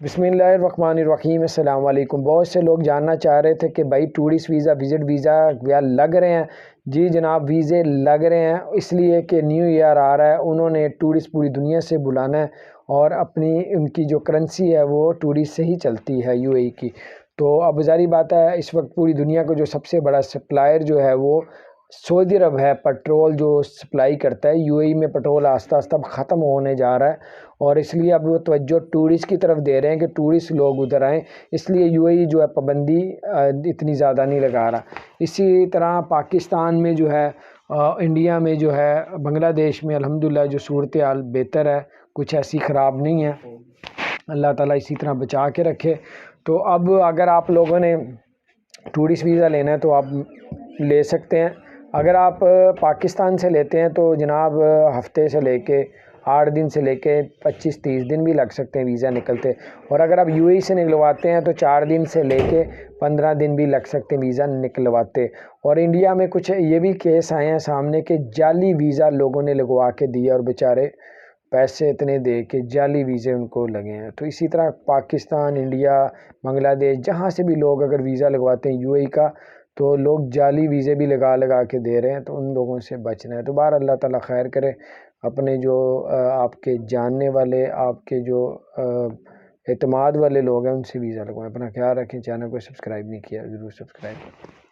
بسم اللہ الرحمن الرحیم۔ السلام علیکم۔ بہت سے لوگ جاننا چاہ رہے تھے کہ بھائی ٹورسٹ ویزا، وزٹ ویزا لگ رہے ہیں؟ جی جناب، ویزے لگ رہے ہیں، اس لیے کہ نیو ایئر آ رہا ہے، انہوں نے ٹورسٹ پوری دنیا سے بلانا ہے اور ان کی جو کرنسی ہے وہ ٹورسٹ سے ہی چلتی ہے، یو اے ای کی۔ تو اب ظاہری بات ہے، اس وقت پوری دنیا کا جو سب سے بڑا سپلائر جو ہے وہ سعودی عرب ہے، پٹرول جو سپلائی کرتا ہے یو اے ای میں۔ پٹرول آہستہ آہستہ ختم ہونے جا رہا ہے اور اس لیے اب وہ توجہ ٹورسٹ کی طرف دے رہے ہیں کہ ٹورسٹ لوگ ادھر آئیں، اس لیے یو اے ای جو ہے پابندی اتنی زیادہ نہیں لگا رہا۔ اسی طرح پاکستان میں جو ہے، انڈیا میں جو ہے، بنگلہ دیش میں الحمدللہ جو صورتحال بہتر ہے، کچھ ایسی خراب نہیں ہے، اللہ تعالیٰ اسی طرح بچا کے رکھے۔ تو اب اگر آپ لوگوں نے ٹورسٹ ویزا لینا ہے تو آپ لے سکتے ہیں۔ اگر آپ پاکستان سے لیتے ہیں تو جناب ہفتے سے لے کے 8 دن سے لے کے 25-30 دن بھی لگ سکتے ہیں ویزا نکلتے، اور اگر آپ یو اے ای سے نکلواتے ہیں تو 4 دن سے لے کے 15 دن بھی لگ سکتے ہیں ویزا نکلواتے۔ اور انڈیا میں کچھ یہ بھی کیس آئے ہیں سامنے کہ جعلی ویزا لوگوں نے لگوا کے دیا اور بیچارے پیسے اتنے دے کے جعلی ویزے ان کو لگے ہیں۔ تو اسی طرح پاکستان، انڈیا، بنگلہ دیش، جہاں سے بھی لوگ اگر ویزا لگواتے ہیں یو اے ای کا، تو لوگ جعلی ویزے بھی لگا کے دے رہے ہیں، تو ان لوگوں سے بچنا ہے۔ تو بہر اللہ تعالیٰ خیر کرے۔ اپنے جو آپ کے جاننے والے، آپ کے جو اعتماد والے لوگ ہیں ان سے ویزا لگوائیں۔ اپنا خیال رکھیں۔ چینل کو سبسکرائب نہیں کیا ضرور سبسکرائب کریں۔